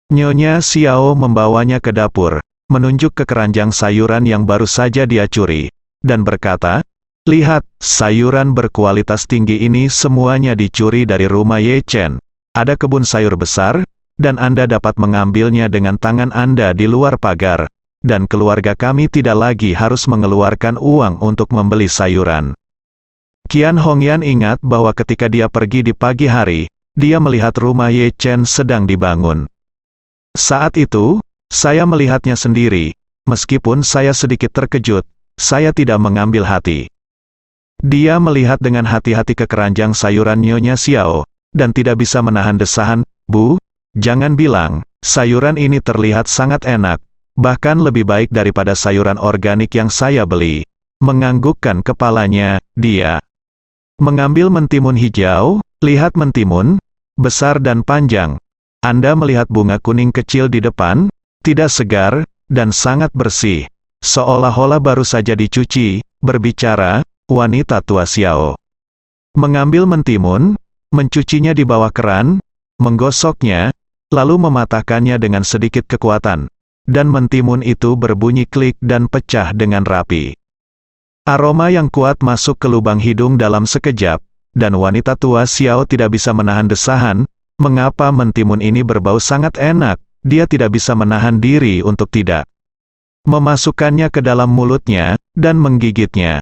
Nyonya Xiao membawanya ke dapur, menunjuk ke keranjang sayuran yang baru saja dia curi, dan berkata, lihat, sayuran berkualitas tinggi ini semuanya dicuri dari rumah Ye Chen. Ada kebun sayur besar, dan Anda dapat mengambilnya dengan tangan Anda di luar pagar, dan keluarga kami tidak lagi harus mengeluarkan uang untuk membeli sayuran. Qian Hongyan ingat bahwa ketika dia pergi di pagi hari, dia melihat rumah Ye Chen sedang dibangun. Saat itu, saya melihatnya sendiri. Meskipun saya sedikit terkejut, saya tidak mengambil hati. Dia melihat dengan hati-hati ke keranjang sayuran Nyonya Xiao, dan tidak bisa menahan desahan, Bu, jangan bilang, sayuran ini terlihat sangat enak, bahkan lebih baik daripada sayuran organik yang saya beli. Menganggukkan kepalanya, dia mengambil mentimun hijau, lihat mentimun, besar dan panjang. Anda melihat bunga kuning kecil di depan, tidak segar, dan sangat bersih. Seolah-olah baru saja dicuci, berbicara, wanita tua Xiao. Mengambil mentimun, mencucinya di bawah keran, menggosoknya, lalu mematahkannya dengan sedikit kekuatan, dan mentimun itu berbunyi klik dan pecah dengan rapi. Aroma yang kuat masuk ke lubang hidung dalam sekejap, dan wanita tua Xiao tidak bisa menahan desahan, mengapa mentimun ini berbau sangat enak, dia tidak bisa menahan diri untuk tidak memasukkannya ke dalam mulutnya, dan menggigitnya.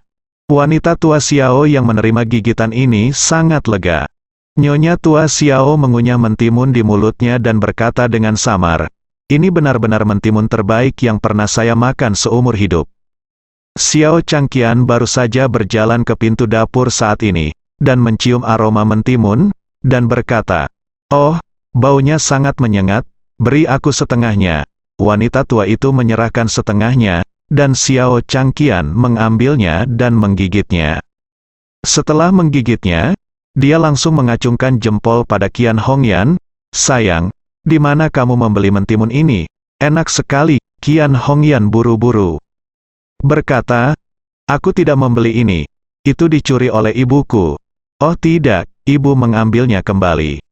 Wanita tua Xiao yang menerima gigitan ini sangat lega. Nyonya tua Xiao mengunyah mentimun di mulutnya dan berkata dengan samar, "Ini benar-benar mentimun terbaik yang pernah saya makan seumur hidup." Xiao Changqian baru saja berjalan ke pintu dapur saat ini, dan mencium aroma mentimun, dan berkata, "Oh, baunya sangat menyengat, beri aku setengahnya." Wanita tua itu menyerahkan setengahnya, dan Xiao Changqian mengambilnya dan menggigitnya. Setelah menggigitnya, dia langsung mengacungkan jempol pada Qian Hongyan. "Sayang, di mana kamu membeli mentimun ini? Enak sekali." Qian Hongyan buru-buru berkata, "Aku tidak membeli ini. Itu dicuri oleh ibuku." "Oh tidak," ibu mengambilnya kembali.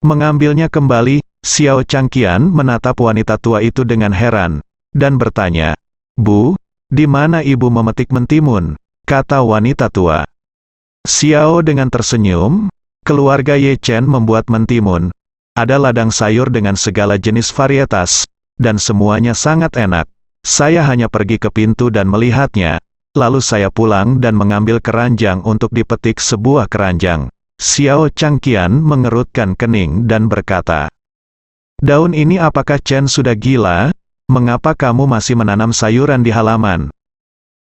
Mengambilnya kembali, Xiao Changqian menatap wanita tua itu dengan heran, dan bertanya, "Bu, di mana ibu memetik mentimun?" kata wanita tua. Xiao dengan tersenyum, "Keluarga Ye Chen membuat mentimun. Ada ladang sayur dengan segala jenis varietas, dan semuanya sangat enak. Saya hanya pergi ke pintu dan melihatnya, lalu saya pulang dan mengambil keranjang untuk dipetik sebuah keranjang." Xiao Changqian mengerutkan kening dan berkata, "Daun ini apakah Chen sudah gila? Mengapa kamu masih menanam sayuran di halaman?"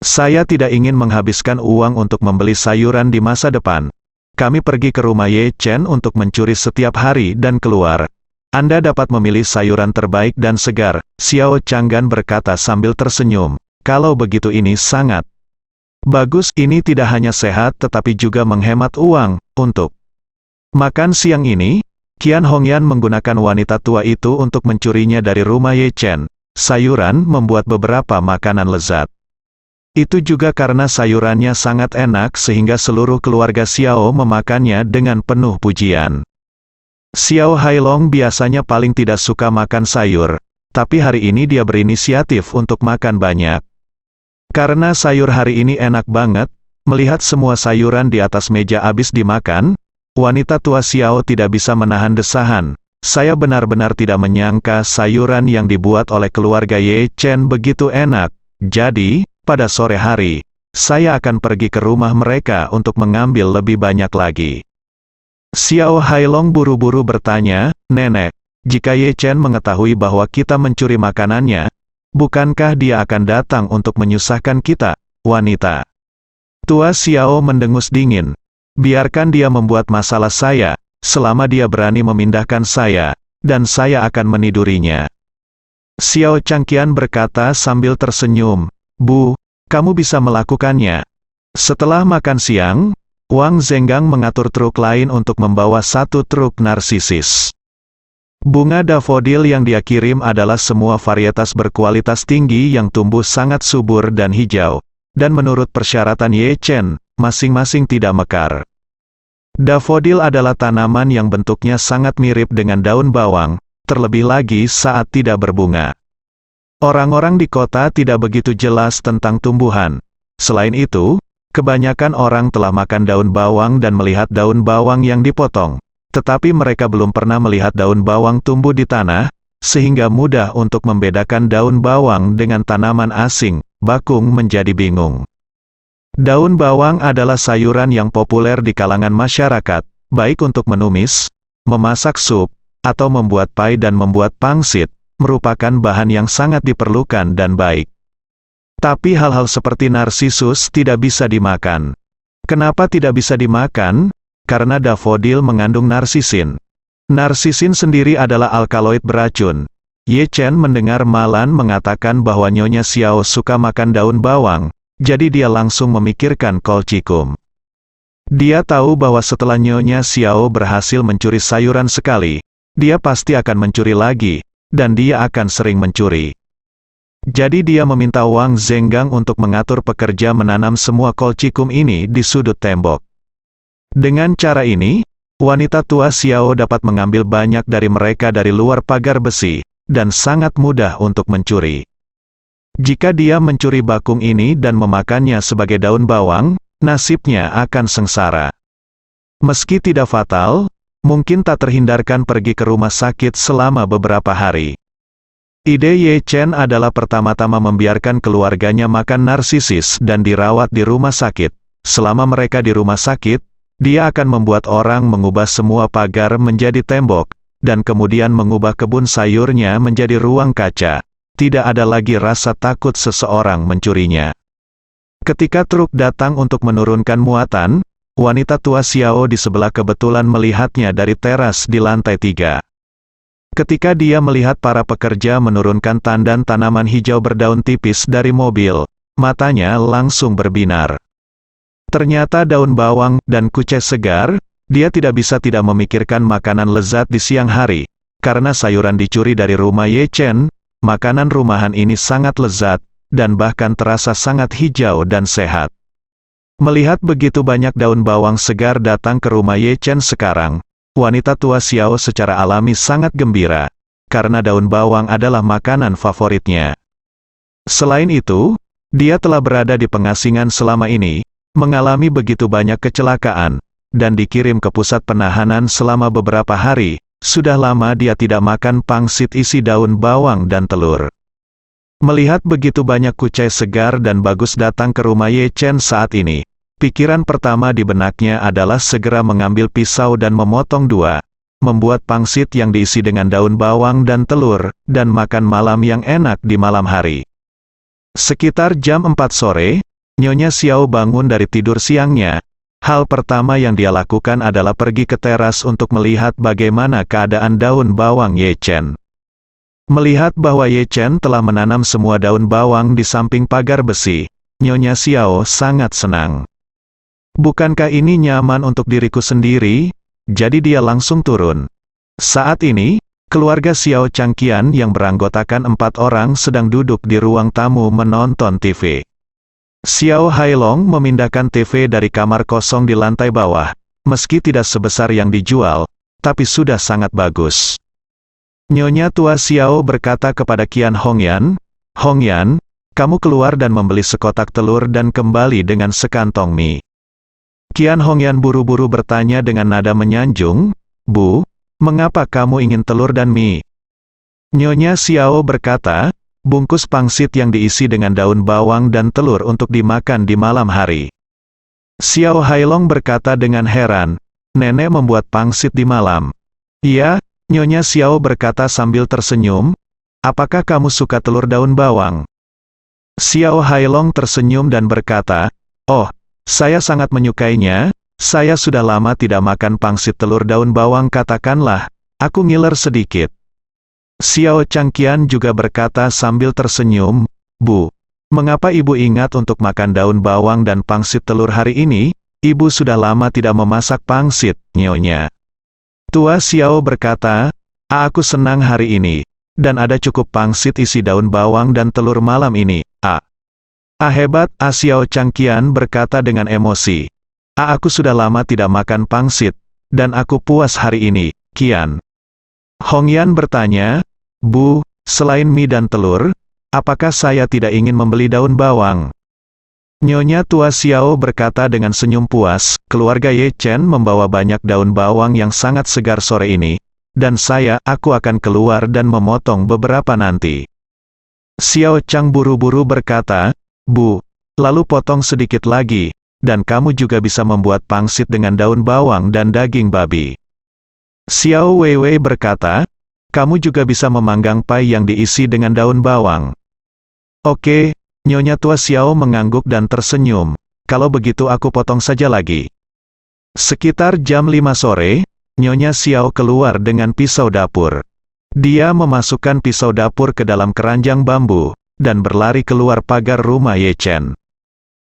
"Saya tidak ingin menghabiskan uang untuk membeli sayuran di masa depan. Kami pergi ke rumah Ye Chen untuk mencuri setiap hari dan keluar. Anda dapat memilih sayuran terbaik dan segar." Xiao Changgan berkata sambil tersenyum, "Kalau begitu ini sangat bagus. Ini tidak hanya sehat tetapi juga menghemat uang." Untuk makan siang ini, Qian Hongyan menggunakan wanita tua itu untuk mencurinya dari rumah Ye Chen. Sayuran membuat beberapa makanan lezat. Itu juga karena sayurannya sangat enak sehingga seluruh keluarga Xiao memakannya dengan penuh pujian. Xiao Hailong biasanya paling tidak suka makan sayur, tapi hari ini dia berinisiatif untuk makan banyak. Karena sayur hari ini enak banget, melihat semua sayuran di atas meja habis dimakan, wanita tua Xiao tidak bisa menahan desahan. "Saya benar-benar tidak menyangka sayuran yang dibuat oleh keluarga Ye Chen begitu enak. Jadi, pada sore hari, saya akan pergi ke rumah mereka untuk mengambil lebih banyak lagi." Xiao Hailong buru-buru bertanya, "Nenek, jika Ye Chen mengetahui bahwa kita mencuri makanannya, bukankah dia akan datang untuk menyusahkan kita?" Wanita tua Xiao mendengus dingin. "Biarkan dia membuat masalah saya, selama dia berani memindahkan saya, dan saya akan menidurinya." Xiao Changqian berkata sambil tersenyum, "Bu, kamu bisa melakukannya." Setelah makan siang, Wang Zenggang mengatur truk lain untuk membawa satu truk narsisis. Bunga dafodil yang dia kirim adalah semua varietas berkualitas tinggi yang tumbuh sangat subur dan hijau, dan menurut persyaratan Ye Chen, masing-masing tidak mekar. Dafodil adalah tanaman yang bentuknya sangat mirip dengan daun bawang, terlebih lagi saat tidak berbunga. Orang-orang di kota tidak begitu jelas tentang tumbuhan. Selain itu, kebanyakan orang telah makan daun bawang dan melihat daun bawang yang dipotong. Tetapi mereka belum pernah melihat daun bawang tumbuh di tanah, sehingga mudah untuk membedakan daun bawang dengan tanaman asing. Bakung menjadi bingung. Daun bawang adalah sayuran yang populer di kalangan masyarakat, baik untuk menumis, memasak sup, atau membuat pai dan membuat pangsit, merupakan bahan yang sangat diperlukan dan baik. Tapi hal-hal seperti narsisus tidak bisa dimakan. Kenapa tidak bisa dimakan? Karena dafodil mengandung narsisin. Narsisin sendiri adalah alkaloid beracun. Ye Chen mendengar Malan mengatakan bahwa Nyonya Xiao suka makan daun bawang, jadi dia langsung memikirkan kolcikum. Dia tahu bahwa setelah Nyonya Xiao berhasil mencuri sayuran sekali, dia pasti akan mencuri lagi, dan dia akan sering mencuri. Jadi dia meminta Wang Zenggang untuk mengatur pekerja menanam semua kolcikum ini di sudut tembok. Dengan cara ini, wanita tua Xiao dapat mengambil banyak dari mereka dari luar pagar besi, dan sangat mudah untuk mencuri. Jika dia mencuri bakung ini dan memakannya sebagai daun bawang, nasibnya akan sengsara. Meski tidak fatal, mungkin tak terhindarkan pergi ke rumah sakit selama beberapa hari. Ide Ye Chen adalah pertama-tama membiarkan keluarganya makan narsisis dan dirawat di rumah sakit. Selama mereka di rumah sakit, dia akan membuat orang mengubah semua pagar menjadi tembok, dan kemudian mengubah kebun sayurnya menjadi ruang kaca. Tidak ada lagi rasa takut seseorang mencurinya. Ketika truk datang untuk menurunkan muatan, wanita tua Xiao di sebelah kebetulan melihatnya dari teras di lantai 3. Ketika dia melihat para pekerja menurunkan tandan tanaman hijau berdaun tipis dari mobil, matanya langsung berbinar. Ternyata daun bawang dan kucai segar, dia tidak bisa tidak memikirkan makanan lezat di siang hari. Karena sayuran dicuri dari rumah Ye Chen, makanan rumahan ini sangat lezat, dan bahkan terasa sangat hijau dan sehat. Melihat begitu banyak daun bawang segar datang ke rumah Ye Chen sekarang, wanita tua Xiao secara alami sangat gembira, karena daun bawang adalah makanan favoritnya. Selain itu, dia telah berada di pengasingan selama ini, mengalami begitu banyak kecelakaan, dan dikirim ke pusat penahanan selama beberapa hari. Sudah lama dia tidak makan pangsit isi daun bawang dan telur. Melihat begitu banyak kucai segar dan bagus datang ke rumah Ye Chen saat ini, pikiran pertama di benaknya adalah segera mengambil pisau dan memotong dua, membuat pangsit yang diisi dengan daun bawang dan telur, dan makan malam yang enak di malam hari. Sekitar jam 4 sore, Nyonya Xiao bangun dari tidur siangnya. Hal pertama yang dia lakukan adalah pergi ke teras untuk melihat bagaimana keadaan daun bawang Ye Chen. Melihat bahwa Ye Chen telah menanam semua daun bawang di samping pagar besi, Nyonya Xiao sangat senang. Bukankah ini nyaman untuk diriku sendiri? Jadi dia langsung turun. Saat ini, keluarga Xiao Changqian yang beranggotakan 4 orang sedang duduk di ruang tamu menonton TV. Xiao Hailong memindahkan TV dari kamar kosong di lantai bawah, meski tidak sebesar yang dijual, tapi sudah sangat bagus. Nyonya tua Xiao berkata kepada Qian Hongyan, "Hongyan, kamu keluar dan membeli sekotak telur dan kembali dengan sekantong mie." Qian Hongyan buru-buru bertanya dengan nada menyanjung, "Bu, mengapa kamu ingin telur dan mie?" Nyonya Xiao berkata, "Bungkus pangsit yang diisi dengan daun bawang dan telur untuk dimakan di malam hari." Xiao Hailong berkata dengan heran, "Nenek membuat pangsit di malam?" "Iya," Nyonya Xiao berkata sambil tersenyum, "Apakah kamu suka telur daun bawang?" Xiao Hailong tersenyum dan berkata, "Oh, saya sangat menyukainya, saya sudah lama tidak makan pangsit telur daun bawang katakanlah, aku ngiler sedikit." Xiao Changqian juga berkata sambil tersenyum, "Bu, mengapa ibu ingat untuk makan daun bawang dan pangsit telur hari ini? Ibu sudah lama tidak memasak pangsit, Nyonya." Tua Xiao berkata, Aku senang hari ini, dan ada cukup pangsit isi daun bawang dan telur malam ini, hebat." Xiao Changqian berkata dengan emosi, Aku sudah lama tidak makan pangsit, dan aku puas hari ini, Qian." Hongyan bertanya, "Bu, selain mie dan telur, apakah saya tidak ingin membeli daun bawang?" Nyonya tua Xiao berkata dengan senyum puas, "Keluarga Ye Chen membawa banyak daun bawang yang sangat segar sore ini, dan aku akan keluar dan memotong beberapa nanti." Xiao Chang buru-buru berkata, "Bu, lalu potong sedikit lagi, dan kamu juga bisa membuat pangsit dengan daun bawang dan daging babi." Xiao Weiwei berkata, "Kamu juga bisa memanggang pai yang diisi dengan daun bawang." "Oke," Nyonya tua Xiao mengangguk dan tersenyum, "kalau begitu aku potong saja lagi." Sekitar jam 5 sore, Nyonya Xiao keluar dengan pisau dapur. Dia memasukkan pisau dapur ke dalam keranjang bambu, dan berlari keluar pagar rumah Ye Chen.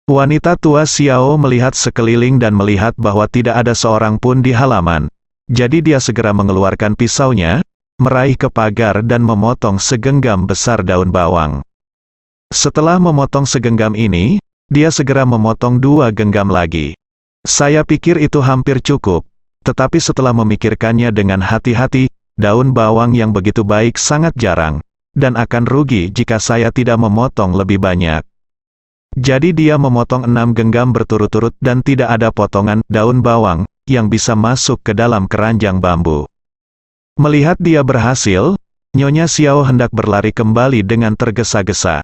Wanita tua Xiao melihat sekeliling dan melihat bahwa tidak ada seorang pun di halaman. Jadi dia segera mengeluarkan pisaunya, meraih ke pagar dan memotong segenggam besar daun bawang. Setelah memotong segenggam ini, dia segera memotong 2 genggam lagi. "Saya pikir itu hampir cukup. tetapi setelah memikirkannya dengan hati-hati, daun bawang yang begitu baik sangat jarang, dan akan rugi jika saya tidak memotong lebih banyak. Jadi dia memotong 6 genggam berturut-turut dan tidak ada potongan daun bawang yang bisa masuk ke dalam keranjang bambu. Melihat dia berhasil, Nyonya Xiao hendak berlari kembali dengan tergesa-gesa.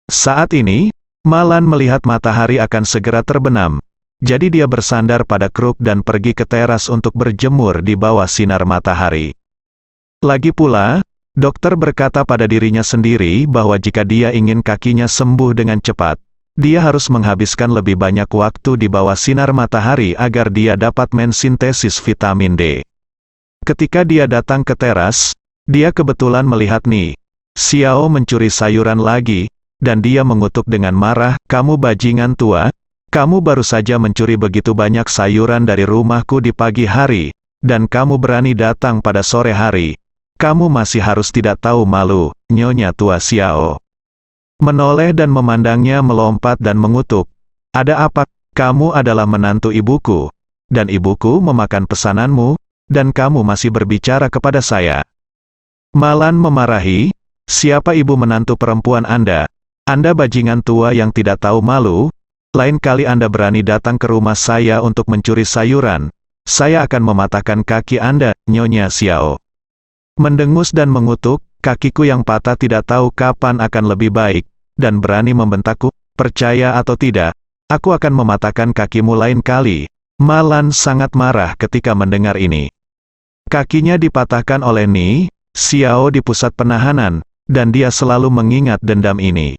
Saat ini, Malan melihat matahari akan segera terbenam. Jadi dia bersandar pada kruk dan pergi ke teras untuk berjemur di bawah sinar matahari. Lagi pula, dokter berkata pada dirinya sendiri bahwa jika dia ingin kakinya sembuh dengan cepat, dia harus menghabiskan lebih banyak waktu di bawah sinar matahari agar dia dapat mensintesis vitamin D. Ketika dia datang ke teras, dia kebetulan melihat Xiao mencuri sayuran lagi, dan dia mengutuk dengan marah, "Kamu bajingan tua, kamu baru saja mencuri begitu banyak sayuran dari rumahku di pagi hari, dan kamu berani datang pada sore hari. Kamu masih harus tidak tahu malu." Nyonya tua Xiao menoleh dan memandangnya melompat dan mengutuk, "Ada apa? Kamu adalah menantu ibuku, dan ibuku memakan pesananmu, dan kamu masih berbicara kepada saya." Malan memarahi, "Siapa ibu menantu perempuan Anda? Anda bajingan tua yang tidak tahu malu. Lain kali Anda berani datang ke rumah saya untuk mencuri sayuran, saya akan mematahkan kaki Anda." Nyonya Xiao mendengus dan mengutuk, "Kakiku yang patah tidak tahu kapan akan lebih baik, dan berani membentakku, percaya atau tidak, aku akan mematahkan kakimu lain kali." Malan sangat marah ketika mendengar ini. Kakinya dipatahkan oleh Xiao di pusat penahanan, dan dia selalu mengingat dendam ini.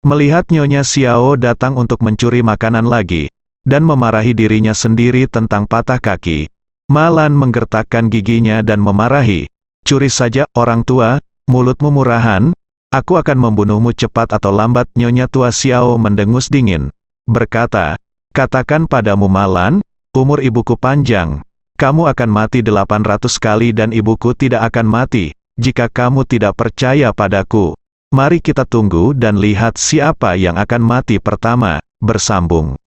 Melihat Nyonya Xiao datang untuk mencuri makanan lagi, dan memarahi dirinya sendiri tentang patah kaki, Malan menggertakkan giginya dan memarahi, "Curi saja, orang tua, mulutmu murahan, aku akan membunuhmu cepat atau lambat." Nyonya tua Xiao mendengus dingin, berkata, "Katakan padamu Malan, umur ibuku panjang. Kamu akan mati 800 kali dan ibuku tidak akan mati, jika kamu tidak percaya padaku. Mari kita tunggu dan lihat siapa yang akan mati pertama." Bersambung.